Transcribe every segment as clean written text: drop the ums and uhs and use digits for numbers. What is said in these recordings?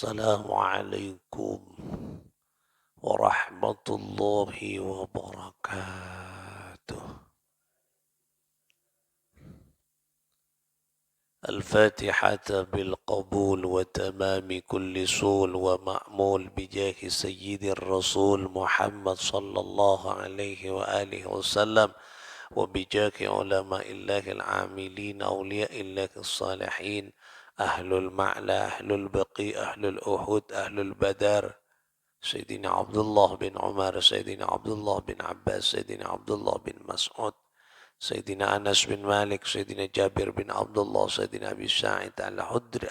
السلام عليكم ورحمة الله وبركاته. الفاتحة بالقبول وتمام كل سول ومأمول بجاه سيد الرسول محمد صلى الله عليه وآله وسلم وبجاه علماء الله العاملين أولياء الله الصالحين أهل المعلى أهل البقي أهل الأحد أهل البدر سيدنا عبد الله بن عمر سيدنا عبد الله بن عباس سيدنا عبد الله بن مسعود سيدنا أنس بن مالك سيدنا جابر بن عبد الله سيدنا أبي سعيد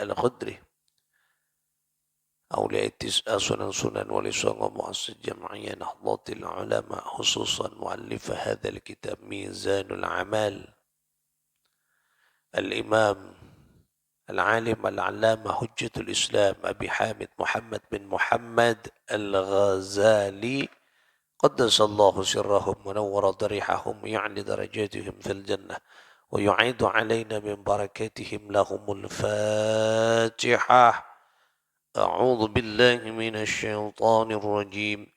الخدري أولياء التسعة سنن سنن ولسوء مؤسس جمعية نهضة العلماء خصوصا مؤلف هذا الكتاب ميزان الأعمال الإمام العالم العلامة حجة الإسلام أبي حامد محمد بن محمد الغزالي قدس الله سرهم ونور ضريحهم ويعلي درجاتهم في الجنة ويعيد علينا من بركاتهم لهم الفاتحة. أعوذ بالله من الشيطان الرجيم.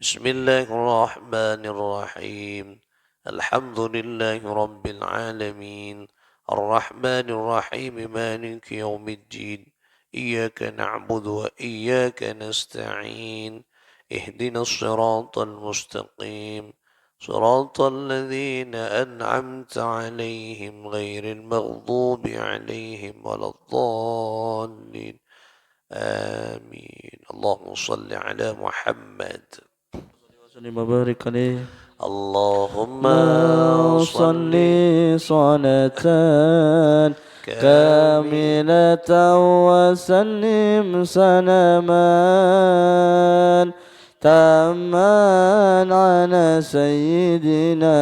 بسم الله الرحمن الرحيم. الحمد لله رب العالمين الرحمن الرحيم مالك يوم الدين إياك نعبد وإياك نستعين اهدنا الصراط المستقيم صراط الذين أنعمت عليهم غير المغضوب عليهم ولا الضالين آمين. اللهم صل على محمد وسلم وبارك عليه. اللهم صل صل صلاة كامل كاملة وسلم سلاما تاما على سيدنا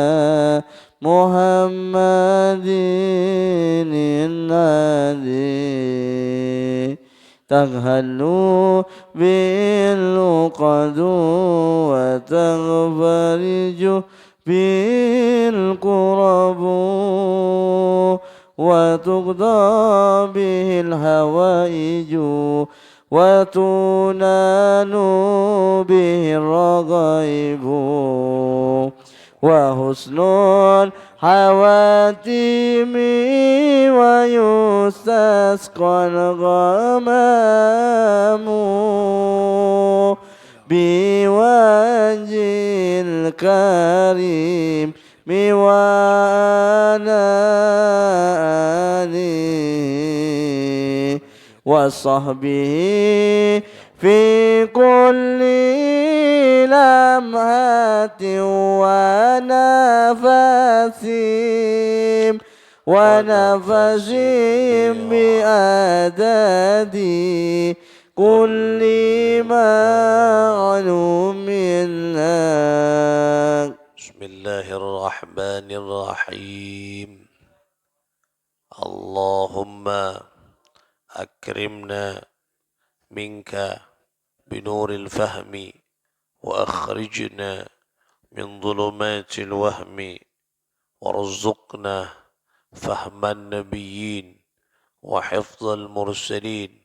محمد النبي تهل بالعقد وتغفرج بالقرب وتقضى به الحوائج وتنال به الرغائب وحسن الحواتم ويستسقى الغمام بوجه الكريم وعلى آله وصحبه في كل لمحة ونفس بأدد كل معلوم لك. بسم الله الرحمن الرحيم. اللهم أكرمنا منك بنور الفهم وأخرجنا من ظلمات الوهم وارزقنا فهم النبيين وحفظ المرسلين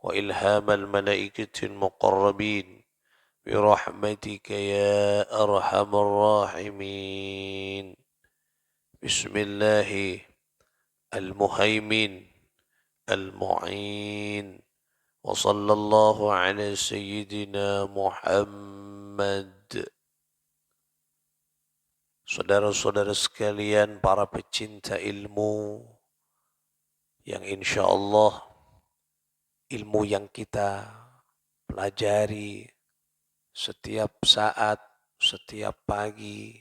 وإلهام الملائكة المقربين برحمتك يا أرحم الراحمين. بسم الله المهيمن المعين وصلى الله على سيدنا محمد. Saudara-saudara sekalian, para pecinta ilmu yang insya Allah ilmu yang kita pelajari setiap saat, setiap pagi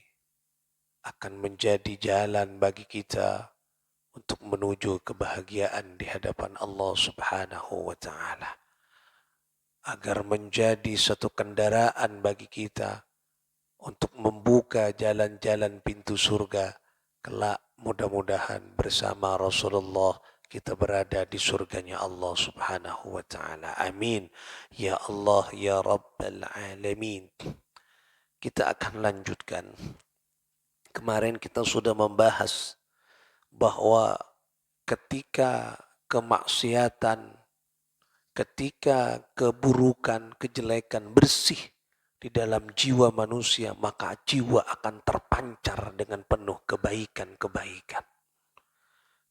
akan menjadi jalan bagi kita untuk menuju kebahagiaan di hadapan Allah Subhanahu wa Ta'ala, agar menjadi satu kendaraan bagi kita untuk membuka jalan-jalan pintu surga kelak. Mudah-mudahan bersama Rasulullah kita berada di surganya Allah Subhanahu wa Ta'ala. Amin ya Allah ya Rabbal Alamin. Kita akan lanjutkan. Kemarin kita sudah membahas bahwa ketika kemaksiatan ketika keburukan, kejelekan bersih di dalam jiwa manusia, maka jiwa akan terpancar dengan penuh kebaikan-kebaikan.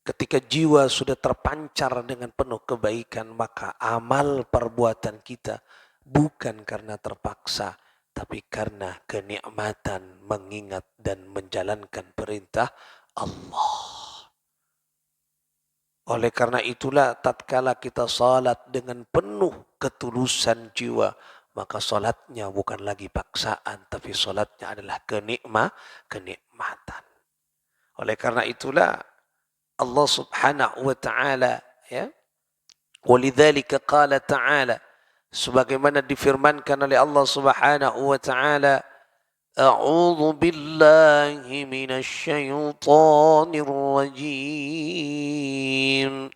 Ketika jiwa sudah terpancar dengan penuh kebaikan, maka amal perbuatan kita bukan karena terpaksa, tapi karena kenikmatan mengingat dan menjalankan perintah Allah. Oleh karena itulah tatkala kita salat dengan penuh ketulusan jiwa, maka salatnya bukan lagi paksaan, tapi salatnya adalah kenikmatan. Oleh karena itulah Allah Subhanahu wa taala, ya, walidzalika qala ta'ala, sebagaimana difirmankan oleh Allah Subhanahu wa taala, a'udzu billahi minasy syaithanir rajim.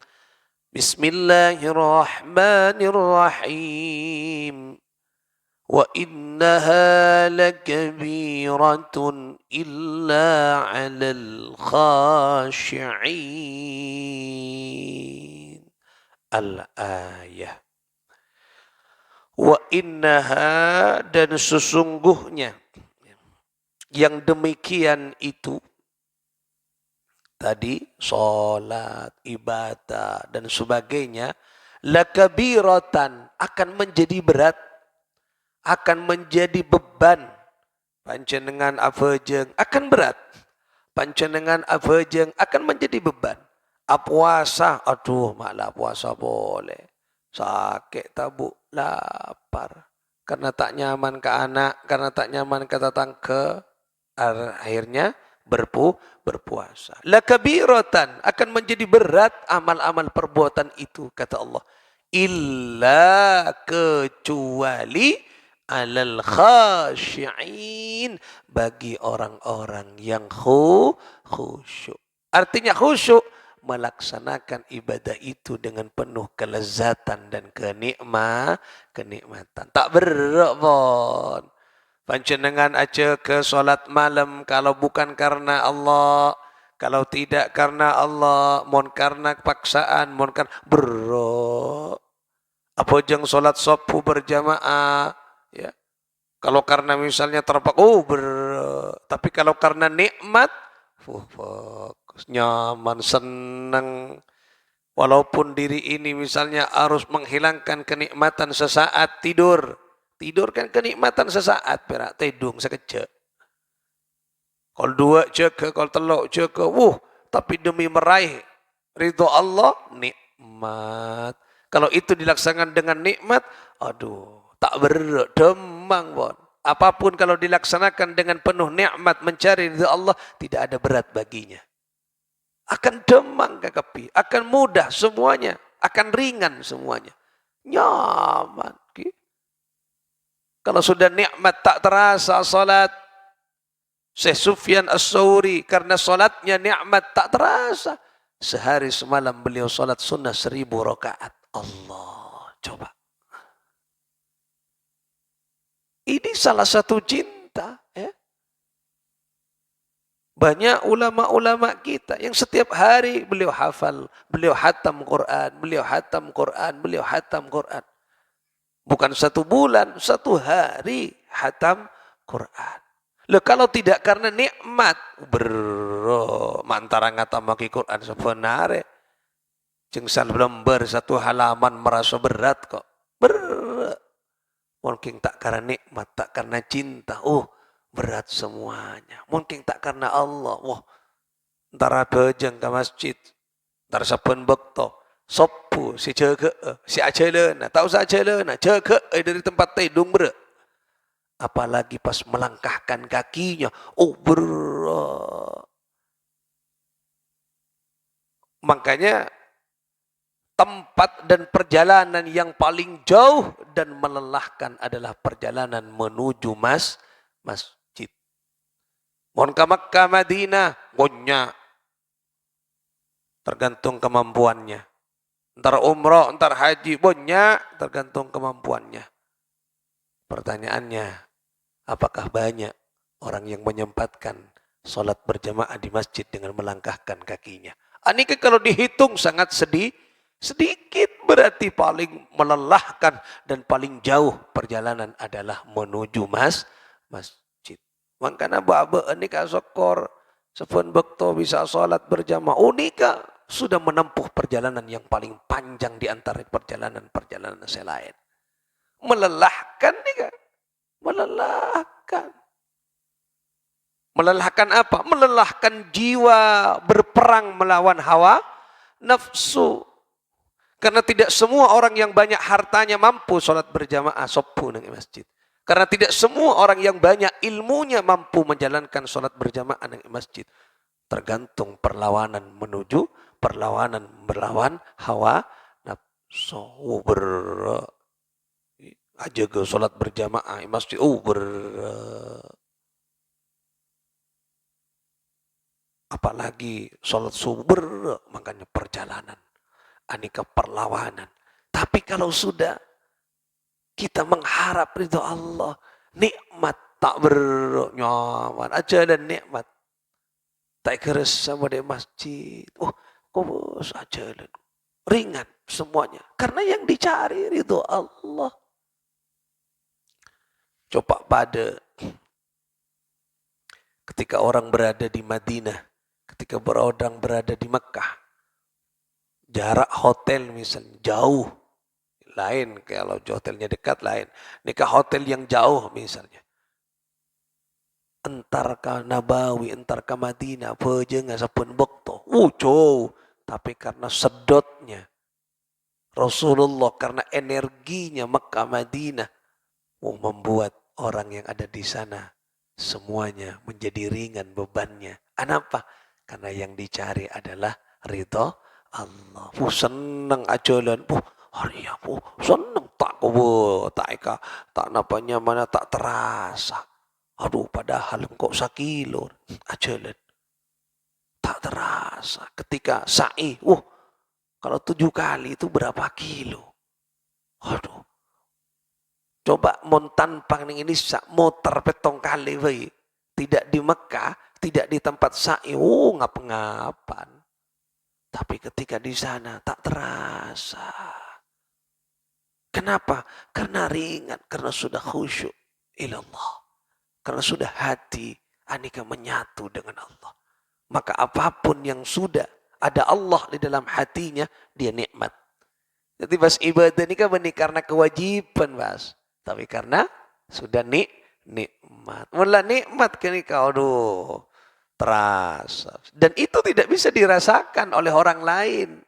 Bismillahirrahmanirrahim. Wa innaha lakabiratun illa 'alal khashi'in. Al-ayah. Wa innaha, dan sesungguhnya yang demikian itu tadi, sholat, ibadah dan sebagainya, lakabiratan, akan menjadi berat, akan menjadi beban. Panjenengan afejeng akan berat, panjenengan afejeng akan menjadi beban. Puasa, aduh malah puasa boleh, sakit tabuk, lapar, karena tak nyaman ke anak, karena tak nyaman ke tetangga, akhirnya berpuasa. Lakabiratan, akan menjadi berat amal-amal perbuatan itu, kata Allah. Illa, kecuali, alal khasyi'in, bagi orang-orang yang khusyuk. Artinya khusyuk, melaksanakan ibadah itu dengan penuh kelezatan dan kenikmatan. Tak berat pun. Panjenengan aja ke solat malam kalau bukan karena Allah, kalau tidak karena Allah, mohon karena paksaan, mohon karena berat. Apa jeng solat subuh berjamaah, ya. Kalau karena misalnya terpaksa, berat. Tapi kalau karena nikmat, fokus, nyaman, senang. Walaupun diri ini misalnya harus menghilangkan kenikmatan sesaat, tidur. Tidur kan kenikmatan sesaat, perak tidung sekejap. Kalau dua jaga, kalau telok jaga, tapi demi meraih ridho Allah, nikmat. Kalau itu dilaksanakan dengan nikmat, aduh, tak berat, demang pun. Apapun kalau dilaksanakan dengan penuh nikmat mencari ridho Allah, tidak ada berat baginya. Akan demang kekapi, akan mudah semuanya, akan ringan semuanya. Nyaman. Kalau sudah nikmat tak terasa salat. Syekh Sufyan As-Tsauri, karena salatnya nikmat tak terasa. Sehari semalam beliau salat sunnah 1000 rakaat. Allah, coba. Ini salah satu cinta, ya. Banyak ulama-ulama kita yang setiap hari beliau hafal, beliau hatam Quran, beliau hatam Quran, beliau hatam Quran. Bukan 1 bulan, 1 hari hatam Quran. Loh, kalau tidak karena nikmat, mantara ngatamaki Quran sebenarnya. Jengsal lembar 1 halaman merasa berat kok. Mungkin tak karena nikmat, tak karena cinta. Berat semuanya. Mungkin tak karena Allah. Antara bejeng ke masjid. Antara saben bekto. Sopu, si jaga, si ajalana, tak usah ajalana, jaga dari tempat tidung berat. Apalagi pas melangkahkan kakinya, berat. Makanya tempat dan perjalanan yang paling jauh dan melelahkan adalah perjalanan menuju masjid. Mohon ke Makkah, Madinah, punya. Tergantung kemampuannya. Entar umroh, entar haji, banyak, tergantung kemampuannya. Pertanyaannya, apakah banyak orang yang menyempatkan sholat berjamaah di masjid dengan melangkahkan kakinya? Ini kalau dihitung sangat sedih, Sedikit berarti paling melelahkan dan paling jauh perjalanan adalah menuju masjid. Makanya baba nikah sokor sepun bekto bisa sholat berjamaah. Unika sudah menempuh perjalanan yang paling panjang di antara perjalanan-perjalanan selain. Melelahkan nika. Melelahkan. Melelahkan apa? Melelahkan jiwa berperang melawan hawa nafsu. Karena tidak semua orang yang banyak hartanya mampu sholat berjamaah sopu nang masjid. Karena tidak semua orang yang banyak ilmunya mampu menjalankan sholat berjamaah nang masjid. Tergantung perlawanan menuju perlawanan melawan hawa nafsu. Aja ke sholat berjamaah masjid. Apalagi sholat subuh makanya perjalanan. Aneka perlawanan. Tapi kalau sudah kita mengharap ridho Allah, nikmat tak bernyaman aja dan nikmat. Tak keres sama di masjid. Kok saja dan ringan semuanya. Karena yang dicari ridho Allah. Coba pada ketika orang berada di Madinah, ketika orang berada di Mekah, jarak hotel misalnya jauh, lain kalau hotelnya dekat lain. Nikah hotel yang jauh misalnya. Entar ke Nabawi, entar ke Madinah, pejenga sapun bekto. Jauh. Tapi karena sedotnya Rasulullah, karena energinya Mekah Madinah, membuat orang yang ada di sana semuanya menjadi ringan bebannya. Kenapa? Karena yang dicari adalah ridho Allah. Senang ajalan. Hari ya, senang tak tak napanya mana tak terasa. Aduh, padahal kok sakilo ajalan. Tak terasa. Ketika sa'i, kalau 7 kali itu berapa kilo? Aduh. Coba montan pang ini motor petong kali we. Tidak di Mekah, tidak di tempat sa'i, ngap-ngapan. Tapi ketika di sana tak terasa. Kenapa? Karena ringan, karena sudah khusyuk ilallah. Karena sudah hati anika menyatu dengan Allah. Maka apapun yang sudah ada Allah di dalam hatinya, dia nikmat. Jadi pas ibadah ini kan bukan karena kewajiban, Mas. Tapi karena sudah nikmat. Mula nikmat kini kau, terasa. Dan itu tidak bisa dirasakan oleh orang lain.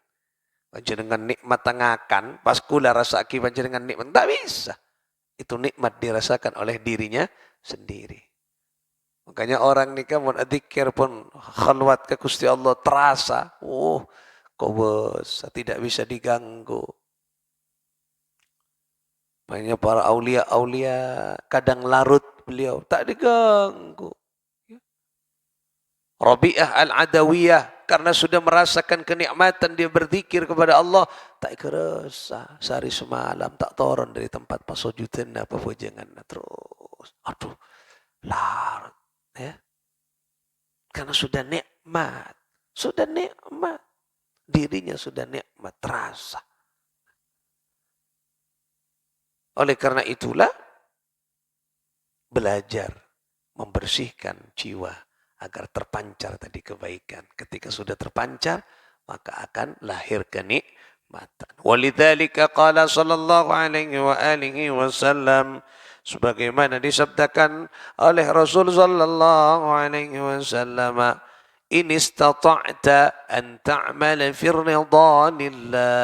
Panjenengan nikmat tangakan, pas kula rasa aki panjenengan nikmat. Tak bisa. Itu nikmat dirasakan oleh dirinya sendiri. Makanya orang nikah mau adzikir pun khalwat ke Gusti Allah terasa. Kok bisa tidak bisa diganggu. Makanya para aulia-aulia kadang larut beliau tak diganggu. Rabi'ah al-Adawiyah karena sudah merasakan kenikmatan dia berzikir kepada Allah tak kerasa sehari semalam tak turun dari tempat pasujudan apa pujangan terus larut ya karena sudah nikmat dirinya sudah nikmat terasa. Oleh karena itulah belajar membersihkan jiwa agar terpancar tadi kebaikan. Ketika sudah terpancar, maka akan lahir kenikmatan. Walidzalika qala sallallahu alaihi wa alihi wasallam, sebagaimana disabdakan oleh Rasul sallallahu alaihi wasallam, in istata'ta an ta'mala fi ridhanillah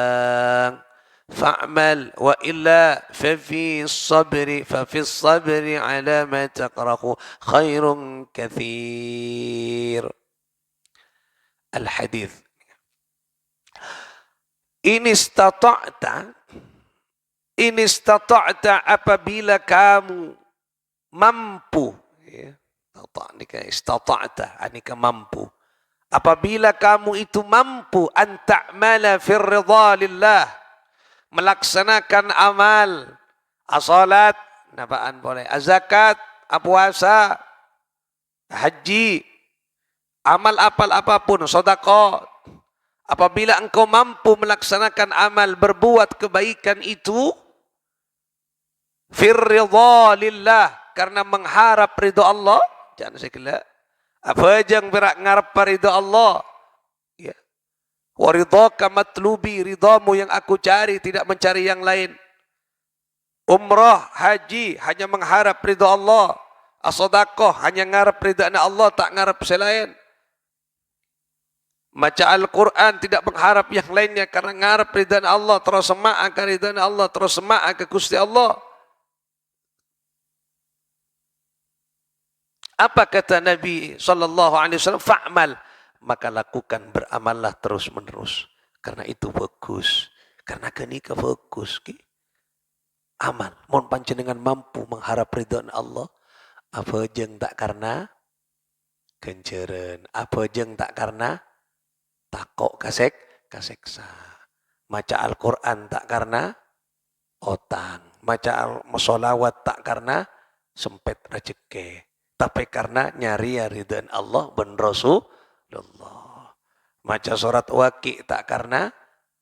fa'mal wa illa ففي الصبر على ما تكره خير كثير. Al-hadith. In istata'ta apabila kamu mampu ya. Istata'ta anika mampu. Apabila kamu itu mampu an ta'mala fi ridha lillah, melaksanakan amal, as-salat, napaan boleh, az-zakat, puasa, haji, amal apapun, sedekah, Apabila engkau mampu melaksanakan amal berbuat kebaikan itu firridha lillah, karena mengharap ridho Allah, jangan sekala apa jang berak ngarap ridho Allah, ya. Wa ridhaka matlubi, ridhamu yang aku cari, tidak mencari yang lain. Umrah, haji, hanya mengharap ridho Allah. As-sadaqah, hanya ngarap ridho Allah, tak ngarap selain. Baca Al-Quran, tidak mengharap yang lainnya, karena ngarap ridho Allah, terus semak akan ridho Allah, terus semak akan Gusti Allah. Apa kata Nabi SAW? Fa'mal. Maka lakukan, beramallah terus menerus. Karena itu bagus. Karena kenika bagus. Amal. Mohon panjenengan mampu mengharap ridho Allah. Apa jeng tak karena kenceren. Apa jeng tak karena takok kaseksa. Maca Al-Quran tak karena otang. Maca solawat tak karena sempet rezeki. Tapi karena nyari ridho Allah ben Rasulullah. Maca surat waqi tak karena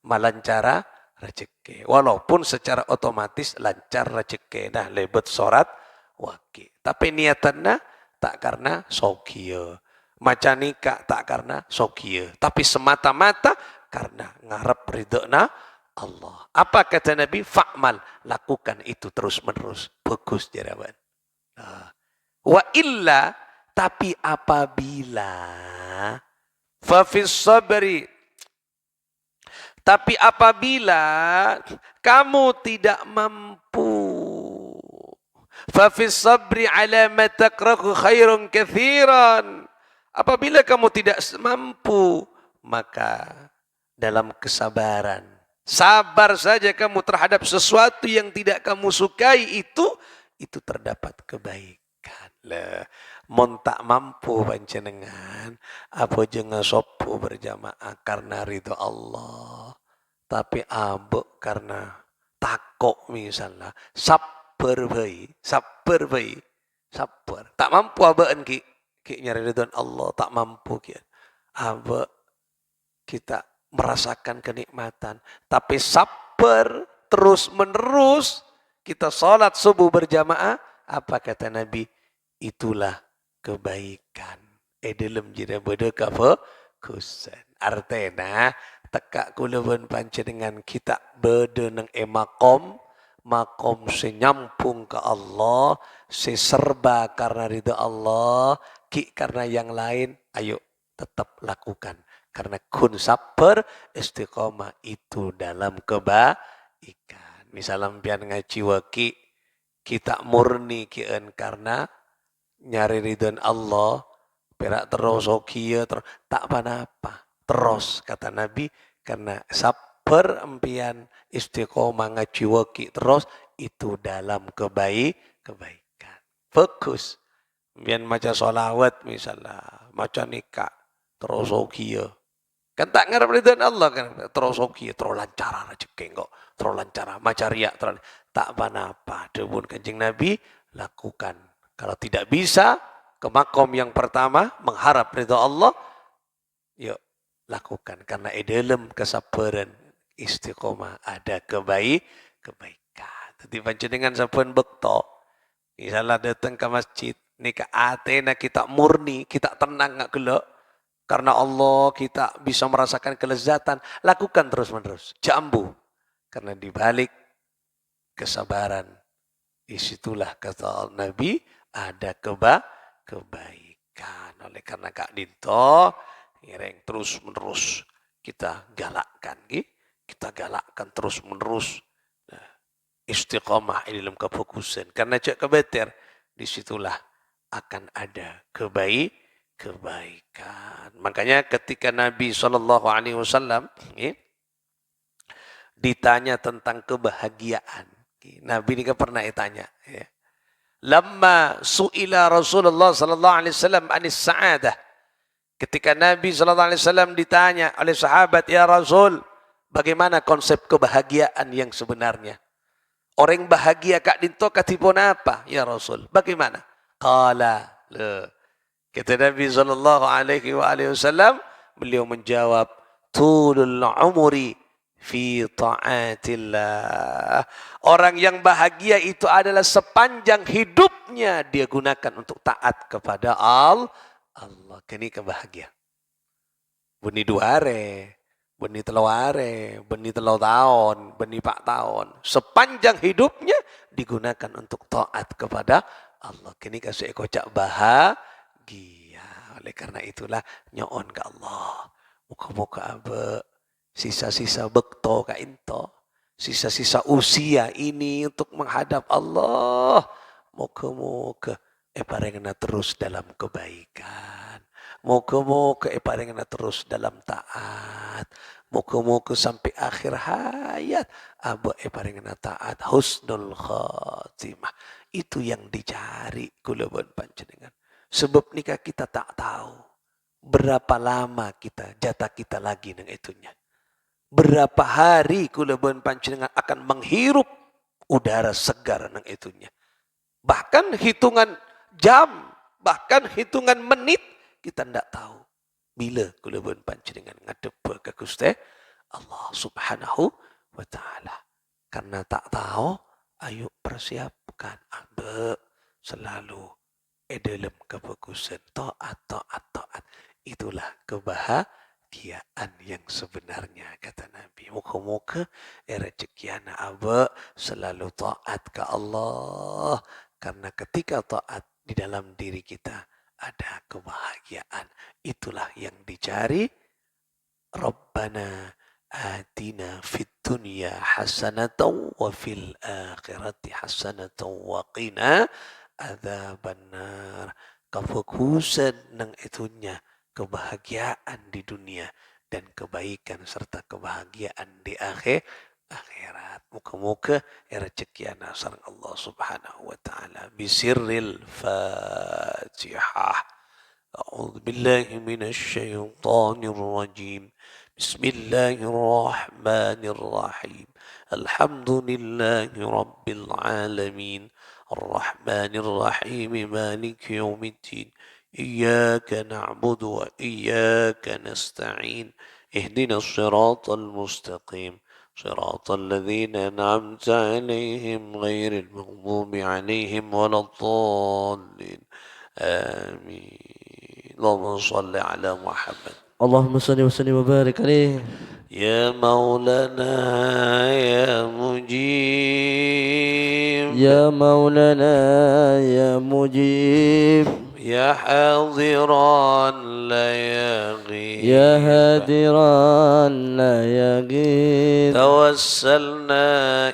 melancara rezeki. Walaupun secara otomatis lancar rezeki. Nah lebet surat waqi. Tapi niatannya tak karena sokia. Maca nikah tak karena sokia. Tapi semata-mata karena ngarep ridho Allah. Apa kata Nabi? Fa'mal. Lakukan itu terus menerus. Bagus jarawan. Wa illa, tapi apabila fafis sabri, tapi apabila kamu tidak mampu, fafis sabri ala ma takrahu khairun katsiran, apabila kamu tidak mampu, maka dalam kesabaran, sabar saja kamu terhadap sesuatu yang tidak kamu sukai, itu terdapat kebaikan. Mon tak mampu panjenengan apa jangan sopo berjamaah karena ridho Allah, tapi abek karena takok misalnya, sabar baik, sabar tak mampu abeken ki nyari ridho Allah, tak mampu ki abek kita merasakan kenikmatan, tapi sabar terus menerus kita sholat subuh berjamaah. Apa kata Nabi? Itulah kebaikan. Dalam jina bedeka kusen. Artinya tekak kulawan panjenengan kita bedeneng makom senyampung ke Allah, seserba karena ridha Allah, karena yang lain, ayo tetap lakukan. Karena kun sabar istiqomah itu dalam kebaikan. Misalnya pian ngaji waki, kita murni kian karena nyari ridho Allah, perak terus okia terus tak apa-apa. Terus kata Nabi, karena sabar empian istiqomah ngaji waki terus itu dalam kebaikan. Fokus. Biar maca sholawat misalnya, maca nikah terus okia. Kan tak ngarep ridho Allah kan, terus okia terus lancar rezeki kok, terus lancar maca riak terus tak apa-apa. Debun Kanjeng Nabi lakukan. Kalau tidak bisa, ke makom yang pertama, mengharap ridha Allah, yuk lakukan. Karena dalam kesabaran istiqomah ada kebaikan. Jadi panjenengan sampun bekto, misalnya datang ke masjid, nika atena kita murni, kita tenang nggak gelok, karena Allah kita bisa merasakan kelezatan, lakukan terus menerus, jambu. Karena dibalik kesabaran, disitulah kata Nabi, ada kebaikan. Oleh karena Kak Dinto, ngereng terus menerus kita galakkan, terus menerus istiqomah di dalam kefokusan. Karena cek kebeter, disitulah akan ada kebaikan. Makanya ketika Nabi SAW ditanya tentang kebahagiaan, Nabi ini pernah ditanya, ya. Lamma su'ila Rasulullah sallallahu alaihi wasallam anis sa'adah. Ketika Nabi sallallahu alaihi wasallam ditanya oleh sahabat, ya Rasul, bagaimana konsep kebahagiaan yang sebenarnya? Orang bahagia Kak Dinto katipun apa? Ya Rasul, bagaimana? Qala, kata Nabi sallallahu alaihi wasallam, beliau menjawab, tulul umuri fi ta'atillah. Orang yang bahagia itu adalah sepanjang hidupnya dia gunakan untuk taat kepada Allah. Kini kebahagia. Beni duare, beni telaware, beni telau tahun, beni pak tahun. Sepanjang hidupnya digunakan untuk taat kepada Allah. Kini kasih kocak bahagia. Oleh karena itulah nyoon ke Allah. Muka-muka abe sisa-sisa bekto ka into. Sisa-sisa usia ini untuk menghadap Allah. Moga-moga parengna terus dalam kebaikan. Moga-moga parengna terus dalam taat. Moga-moga sampai akhir hayat aba parengna taat husnul khatimah. Itu yang dicari kulaban panjenengan. Sebab nikah kita tak tahu berapa lama jatah kita lagi nang itunya. Berapa hari kulaban panjenengan akan menghirup udara segar nang itunya. Bahkan hitungan jam, bahkan hitungan menit kita tidak tahu. Bila kulaban panjenengan ngadep ke Gusti Allah Subhanahu wa taala. Karena tak tahu, ayo persiapkan abe selalu dalam kebagusan taat. Itulah kebahagiaan yang sebenarnya kata Nabi. Muka-muka rezekiana abe selalu taat ke Allah. Karena ketika taat di dalam diri kita ada kebahagiaan. Itulah yang dicari. Rabbana atina fid dunya hasanatan wa fil akhirati hasanatan wa qina adzabannar. Kefokusan nang itunya kebahagiaan di dunia dan kebaikan serta kebahagiaan di akhirat. Muka-muka rezekiana sareng Allah Subhanahu wa taala bisirril Fatihah. A'udzu billahi minasy syaithanir rajim. Bismillahirrahmanirrahim. Alhamdulillahi rabbil alamin. Ar-Rahmanir-Rahim. Maliki yaumiddin. Iyyaka na'budu wa iyyaka nasta'in. Ihdinas siratal mustaqim. صراط الذين أنعمت عليهم غير المغضوب عليهم ولا الضالين آمين. اللهم صل على محمد. اللهم صل وسلم وبارك عليه. يا مولانا يا مجيب. يا مولانا يا مجيب. يا حاضرا لا يغيب. يا هادرا لا يغيب. توسلنا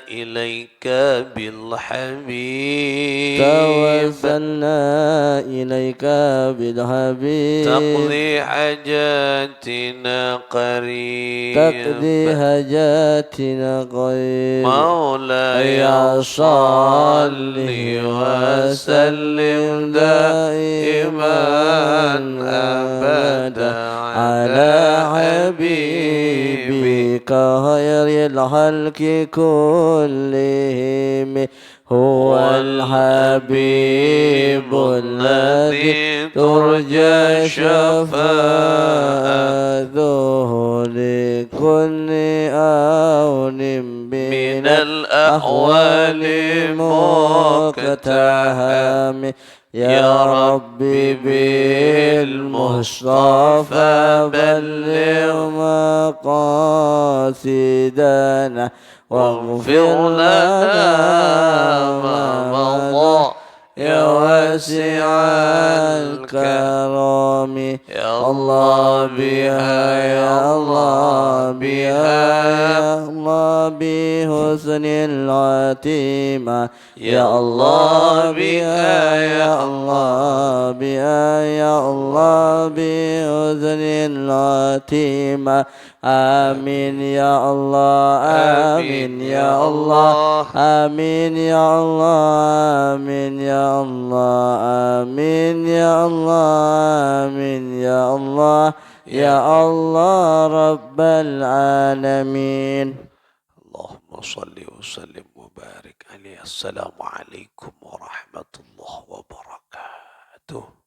إليك بالحبيب. توسلنا إليك بالحبيب. تقضي حاجاتنا قريب. تقضي حاجاتنا قريب. مولاي صل وسلم دائما أبدا على حبيبك خير الخلق كلهم. هو الحبيب الذي ترجى شفاعته لكل أون من الأحوال مقتحم. يا ربي بالمصطفى بلغ مقاصدنا واغفر لنا ما مضى يا واسع الكرم. يا الله بها يا الله بها يا الله بحسن الخاتمة. يا الله بها يا الله بها يا الله بحسن الخاتمة. آمين يا الله آمين يا الله آمين يا الله آمين يا الله آمين يا الله آمين يا الله يا الله رب العالمين. اللهم صل وسلم وبارك عليه. السلام عليكم ورحمة الله وبركاته.